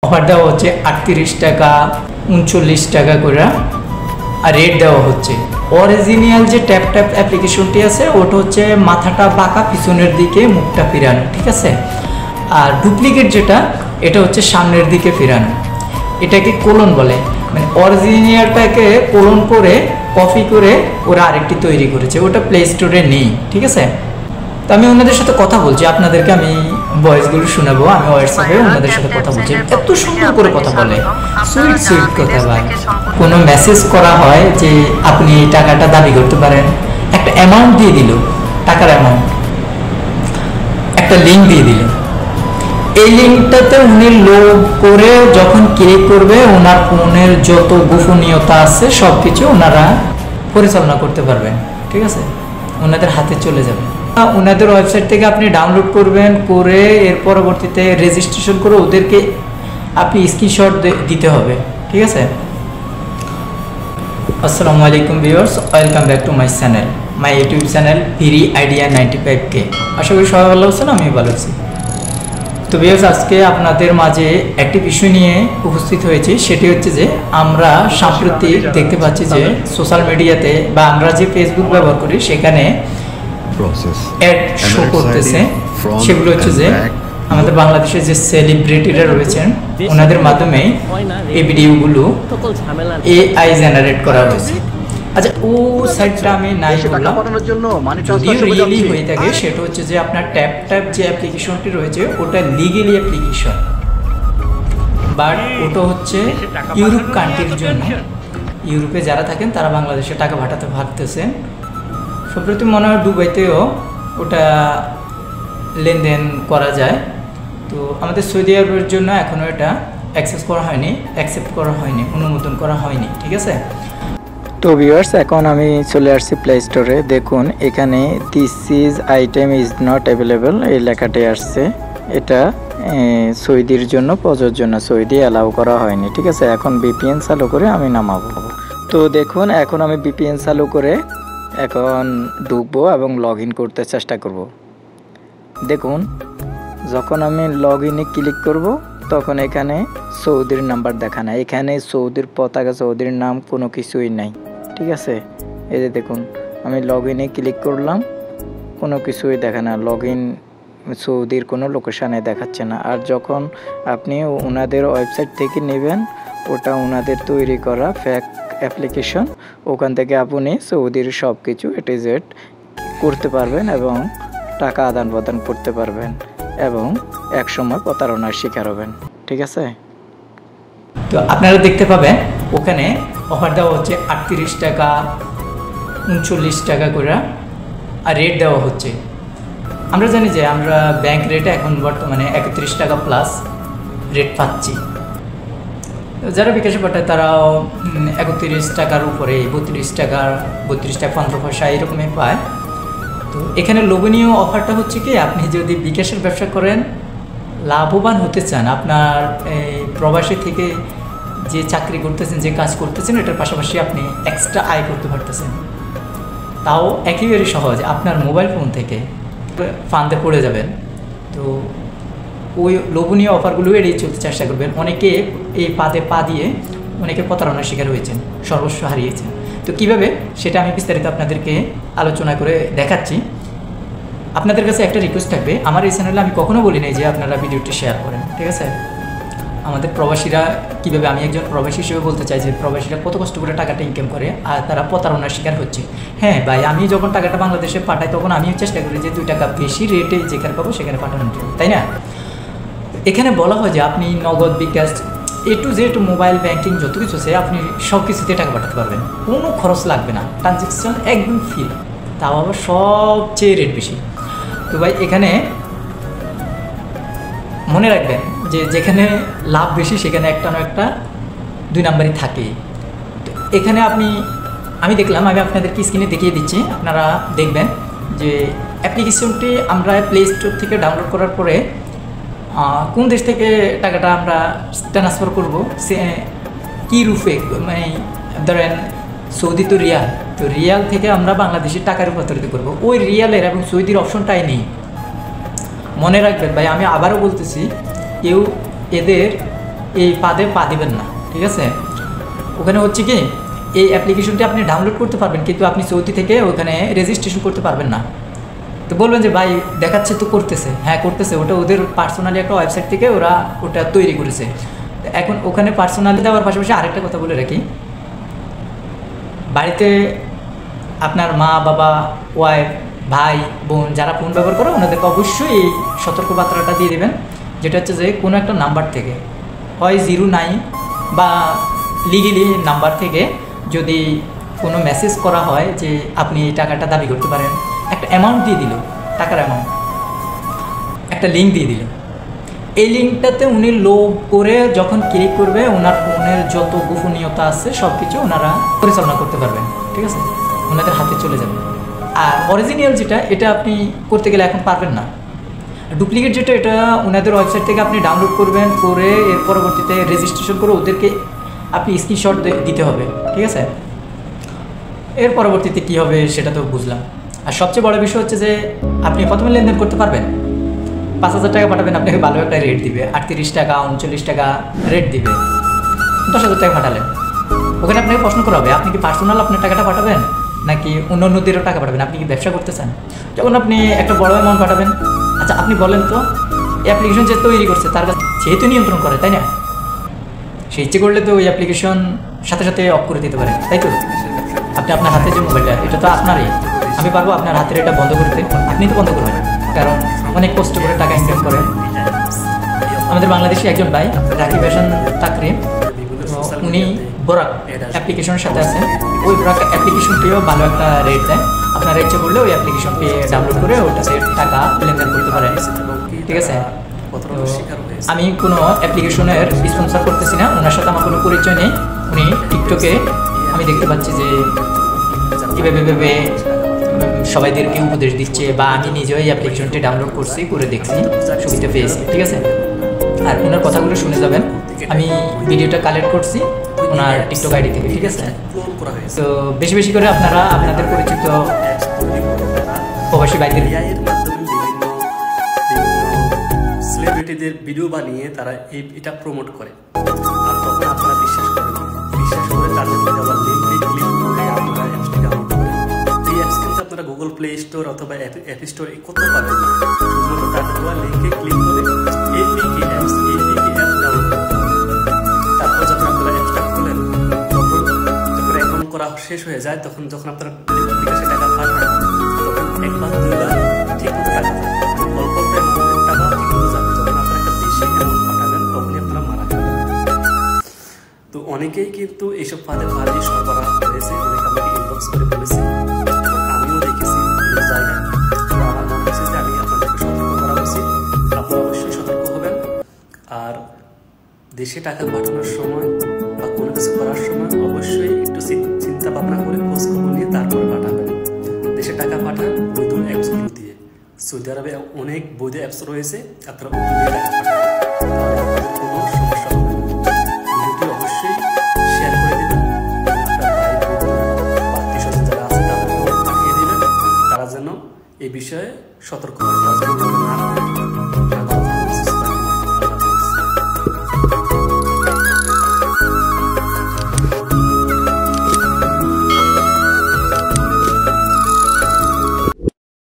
Offer দেওয়া হচ্ছে 38 টাকা 39 টাকা করে আর রেট দেওয়া হচ্ছে। অরিজিনাল যে ট্যাপ ট্যাপ অ্যাপ্লিকেশনটি আছে ওটা হচ্ছে মাথাটা বাঁকা, পিছনের দিকে মুখটা ফিরানো, ঠিক আছে। আর ডুপ্লিকেট যেটা এটা হচ্ছে সামনের দিকে ফিরানো, এটাকে কোলন বলে। মানে অরিজিনালটাকে কোলন করে কপি করে ওরা আরেকটি তৈরি করেছে, ওটা প্লে স্টোরে নেই, ঠিক আছে। তো আমি ওনাদের সাথে কথা বলছি, আপনাদেরকে আমি ভয়েসগুলো শোনাবো। আমি হোয়াটসঅ্যাপে ওনাদের সাথে কথা বলছি, এত সুন্দর করে কথা বলে, সুইট সুইট কথা বলে। কোনো মেসেজ করা হয় যে আপনি এই টাকাটা দাবি করতে পারেন, একটা অ্যামাউন্ট দিয়ে দিল, টাকার অ্যামাউন্ট, একটা লিঙ্ক দিয়ে দিল। এই লিঙ্কটাতে উনি লোভ করে যখন ক্লিক করবে ওনার ফোনের যত গোপনীয়তা আছে সব কিছু ওনারা পরিচালনা করতে পারবেন, ঠিক আছে, ওনাদের হাতে চলে যাবে। ওনাদের ওয়েবসাইট থেকে আপনি ডাউনলোড করবেন, করে এর পরবর্তীতে রেজিস্ট্রেশন করে ওদেরকে আপনি স্ক্রিনশট দিতে হবে, ঠিক আছে। আসসালামু আলাইকুম viewers, welcome back to my channel, my YouTube channel free idea 95K। আশা করি সবাই ভালো আছেন, আমি ভালো আছি। তো ভিউয়ার্স, আজকে আপনাদের মাঝে একটি বিষয় নিয়ে উপস্থিত হয়েছি, সেটি হচ্ছে যে আমরা সাম্প্রতিক দেখতে পাচ্ছি যে সোশ্যাল মিডিয়াতে বা আমরা যে ফেসবুক ব্যবহার করি সেখানে অ্যাড শো করতেছে। সেগুলো হচ্ছে যে আমাদের বাংলাদেশের যে সেলিব্রিটিরা রয়েছেন ওনাদের মাধ্যমে এই ভিডিওগুলো AI জেনারেট করা হয়েছে। আচ্ছা, ও সাইটটা আমি নাই বললাম, যদিও রিয়েলি হয়ে থাকে সেটা হচ্ছে যে আপনার ট্যাপ ট্যাপ যে অ্যাপ্লিকেশনটি রয়েছে ওটা লিগেলি অ্যাপ্লিকেশন, বাট ওটা হচ্ছে ইউরোপ কান্ট্রির জন্য। ইউরোপে যারা থাকেন তারা বাংলাদেশে টাকা পাঠাতে ভাবতেছেন। সম্প্রতি মনে হয় দুবাইতেও ওটা লেনদেন করা যায়। তো আমাদের সৌদি আরবের জন্য এখনও এটা অ্যাক্সেস করা হয়নি, অ্যাকসেপ্ট করা হয়নি, অনুমোদন করা হয়নি, ঠিক আছে। তো ভিউয়ার্স, এখন আমি চলে আসছি প্লে স্টোরে। দেখুন এখানে this is item is not available এই লেখাটি আসছে। এটা সৌদির জন্য প্রযোজ্য না, সৌদি অ্যালাউ করা হয়নি, ঠিক আছে। এখন VPN চালু করে আমি নামাবো। তো দেখুন এখন আমি VPN চালু করে এখন ঢুকবো এবং লগ ইন করতে চেষ্টা করব। দেখুন যখন আমি লগ ইনে ক্লিক করব তখন এখানে সৌদির নাম্বার দেখা না, এখানে সৌদির পতাকা, সৌদির নাম কোনো কিছুই নাই, ঠিক আছে। এই যে দেখুন আমি লগ ইনে ক্লিক করলাম, কোনো কিছুই দেখা না, লগ ইন সৌদির কোনো লোকেশানে দেখাচ্ছে না। আর যখন আপনি ওনাদের ওয়েবসাইট থেকে নেবেন ওটা ওনাদের তৈরি করা ফেক অ্যাপ্লিকেশন, ওখান থেকে আপনি সৌদির সব কিছু A-to-Z করতে পারবেন এবং টাকা আদান প্রদান করতে পারবেন এবং একসময় প্রতারণার শিকার হবেন, ঠিক আছে। তো আপনারা দেখতে পাবেন ওখানে অফার দেওয়া হচ্ছে 38 টাকা 39 টাকা করে আর রেট দেওয়া হচ্ছে। আমরা জানি যে আমরা ব্যাংক রেটে এখন বর্তমানে 31 টাকা প্লাস রেট পাচ্ছি। যারা বিকাশে পাঠায় তারাও 31 টাকার উপরে 32 টাকা 15 পয়সা এরকমই পায়। তো এখানে লোভনীয় অফারটা হচ্ছে কি, আপনি যদি বিকাশের ব্যবসা করেন, লাভবান হতে চান, আপনার প্রবাসী থেকে যে চাকরি করতেছেন, যে কাজ করতেছেন, এটার পাশাপাশি আপনি এক্সট্রা আয় করতে পারতেছেন, তাও একেবারে সহজ, আপনার মোবাইল ফোন থেকে ফান্দে পড়ে যাবেন। তো ওই লোভনীয় অফারগুলো এড়িয়ে চলতে চেষ্টা করবেন। অনেকে এই পাতে পা দিয়ে অনেকে প্রতারণার শিকার হয়েছেন, সর্বস্ব হারিয়েছেন। তো কীভাবে সেটা আমি বিস্তারিত আপনাদেরকে আলোচনা করে দেখাচ্ছি। আপনাদের কাছে একটা রিকোয়েস্ট থাকবে, আমার এই চ্যানেলে আমি কখনো বলি নাই যে আপনারা ভিডিওটি শেয়ার করেন, ঠিক আছে। আমাদের প্রবাসীরা কীভাবে, আমি একজন প্রবাসী হিসেবে বলতে চাই যে প্রবাসীরা কত কষ্ট করে টাকাটা ইনকাম করে আর তারা প্রতারণার শিকার হচ্ছে। হ্যাঁ ভাই, আমি যখন টাকাটা বাংলাদেশে পাঠাই তখন আমিও চেষ্টা করি যে 2 টাকা বেশি রেটে যেখানে পাবো সেখানে পাঠানোর জন্য, তাই না। এখানে বলা হয় যে আপনি নগদ, বিকাশ, A-to-Z মোবাইল ব্যাংকিং যত কিছু আছে আপনি সব কিছুতে টাকা পাঠাতে পারবেন, কোনো খরচ লাগবে না, ট্রানজ্যাকশন একদম ফ্রি, তাও আবার সবচেয়ে রেট বেশি। তো ভাই এখানে মনে রাখবেন যে যেখানে লাভ বেশি সেখানে একটা না একটা 2 নাম্বারই থাকে। তো এখানে আমি দেখলাম, আমি আপনাদেরকে স্ক্রিনে দেখিয়ে দিচ্ছি, আপনারা দেখবেন যে অ্যাপ্লিকেশনটি আমরা প্লে স্টোর থেকে ডাউনলোড করার পরে কোন দেশ থেকে টাকাটা আমরা ট্রান্সফার করব, সে কী রূপে, মানে ধরেন সৌদি তো রিয়াল, তো রিয়াল থেকে আমরা বাংলাদেশের টাকার রূপান্তরিত করব, ওই রিয়ালের এবং সৌদির অপশনটাই নেই। মনে রাখবেন ভাই, আমি আবারও বলতেছি, কেউ এদের এই ফাঁদে পা দিবেন না, ঠিক আছে? ওখানে হচ্ছে কি এই অ্যাপ্লিকেশনটি আপনি ডাউনলোড করতে পারবেন, কিন্তু আপনি সৌদি থেকে ওখানে রেজিস্ট্রেশন করতে পারবেন না। তো বলবেন যে ভাই দেখাচ্ছে তো করতেছে, হ্যাঁ করতেছে, ওটা ওদের পার্সোনালি একটা ওয়েবসাইট থেকে ওরা ওটা তৈরি করেছে। এখন ওখানে পার্সোনালি দেওয়ার পাশাপাশি আরেকটা কথা বলে রাখি, বাড়িতে আপনার মা বাবা, ওয়াইফ, ভাই বোন যারা ফোন ব্যবহার করে ওনাদেরকে অবশ্যই এই সতর্কবার্তাটা দিয়ে দেবেন, যেটা হচ্ছে যে কোনো একটা নাম্বার থেকে, হয় 09 বা লিগেলি নাম্বার থেকে যদি কোনো মেসেজ করা হয় যে আপনি এই টাকাটা দাবি করতে পারেন, একটা অ্যামাউন্ট দিয়ে দিল, টাকার অ্যামাউন্ট, একটা লিঙ্ক দিয়ে দিল, এই লিঙ্কটাতে উনি লোভ করে যখন ক্লিক করবে ওনার ফোনের যত গোপনীয়তা আছে সব কিছু ওনারা পরিচালনা করতে পারবেন, ঠিক আছে? ওনাদের হাতে চলে যাবে। আর অরিজিনাল যেটা, এটা আপনি করতে গেলে এখন পারবেন না। ডুপ্লিকেট যেটা, এটা ওনাদের ওয়েবসাইট থেকে আপনি ডাউনলোড করবেন, করে এর পরবর্তীতে রেজিস্ট্রেশন করে ওদেরকে আপনি স্ক্রিনশট দিতে হবে, ঠিক আছে? এর পরবর্তীতে কী হবে সেটা তো বুঝলাম। আর সবচেয়ে বড় বিষয় হচ্ছে যে আপনি প্রথমে লেনদেন করতে পারবেন, 5,000 টাকা পাঠাবেন, আপনাকে ভালো একটা রেট দিবে, 38 টাকা 39 টাকা রেট দিবে। 10,000 টাকা পাঠালেন, ওখানে আপনাকে প্রশ্ন করা হবে আপনি কি পার্সোনাল আপনার টাকাটা পাঠাবেন নাকি অন্য অন্যদেরও টাকা পাঠাবেন, আপনি কি ব্যবসা করতে চান? যখন আপনি একটা বড় অ্যামাউন্ট পাঠাবেন, আচ্ছা আপনি বলেন তো অ্যাপ্লিকেশন যে তৈরি করছে তার কাছে যেহেতু নিয়ন্ত্রণ করে, তাই না? সে ইচ্ছে করলে তো ওই অ্যাপ্লিকেশন সাথে সাথে অফ করে দিতে পারে, তাই তো? আপনি আপনার হাতে যে মোবাইলটা, এটা তো আপনারই, আমি পারবো আপনার হাতের এটা বন্ধ করতে? আপনি তো বন্ধ করবেন, কারণ অনেক কষ্ট করে টাকা ইনকাম করেন। আমাদের বাংলাদেশি একজন ভাই রাকিব হাসান তাকরিম, উনি বোরাক অ্যাপ্লিকেশনের সাথে আছেন, ওই বোরাক অ্যাপ্লিকেশনটিও ভালো একটা রেট দেয়, আপনারা ইচ্ছে করলে ওই অ্যাপ্লিকেশনটি ডাউনলোড করে ওটাতে টাকা লেনদেন করতে পারেন, ঠিক আছে? আমি কোনো অ্যাপ্লিকেশনের স্পন্সর করতেছি না, ওনার সাথে আমার কোনো পরিচয় নেই। উনি টিকটকে আমি দেখতে পাচ্ছি যে এভাবে সবাইদেরকে উপদেশ দিচ্ছে, বা আমি নিজেও এই অ্যাপ্লিকেশনটি ডাউনলোড করছি, করে দেখছি, সুবিধা পেয়েছি, ঠিক আছে? আর ওনার কথাগুলো শুনে যাবেন, আমি ভিডিওটা কালেক্ট করছি ওনার টিকটক আইডি থেকে, ঠিক আছে? তো বেশি বেশি করে আপনারা আপনাদের পরিচিত প্রবাসী ভাইদের সেলিব্রিটিদের ভিডিও বানিয়ে তারা এটা প্রমোট করে, আর তখন আপনারা বিশ্বাস করেন, বিশ্বাস করে তাদের দেওয়া লিঙ্কে ক্লিক করে আপনারা অ্যাপসটি ডাউনলোড করেন। এই অ্যাপস কিন্তু আপনারা গুগল প্লে স্টোর অথবা অ্যাপ স্টোর কোথাও পাবেন না, শুধুমাত্র তাদের দেওয়া লিঙ্কে ক্লিক করে এপিকে অ্যাপ ডাউনলোড করতে হবে। তারপর যখন আপনারা অ্যাপসটা খোলেন, তখন যখন অ্যাকাউন্ট করা শেষ হয়ে যায়, তখন যখন আপনারা বিকাশে টাকা পাঠান, তখন একবার দুইবার ঠিক মতো কাটে, অল্প অল্প টাকা ঠিক মতো যাবে। যখন আপনারা একটা বেশি অ্যামাউন্ট পাঠাবেন তখনই আপনারা মারা যাবেন। তো অনেকেই কিন্তু এইসব ফাঁদে সরবরাহ হয়েছে, অনেকে আমাকে ইনবক্স করে বলেছে, আমিও দেখেছি অনেক জায়গায়। তো আমার মনে হয়েছে যে আমি আপনাদেরকে সতর্ক করা উচিত, আপনারা অবশ্যই সতর্ক হবেন। আর দেশে টাকা পাঠানোর সময় বা কোনো কিছু করার সময় অবশ্যই একটু চিন্তা ভাবনা করে খোঁজখবর নিয়ে তারপরে পাঠাবেন। দেশে টাকা পাঠান বৈধ অ্যাপসগুলো দিয়ে, সৌদি আরবে অনেক বৈধ অ্যাপস রয়েছে, আপনারা ওগুলো দিয়ে টাকা পাঠান, তাহলে আপনাদের কোনো সমস্যা হবে না। ভিডিওটি অবশ্যই শেয়ার করে দেবেন, আপনার ভাই বোন আত্মীয় স্বজন যারা আছে তাদেরকে পাঠিয়ে দেবেন, তারা যেন এই বিষয়ে সতর্ক হয়, তারা যেন না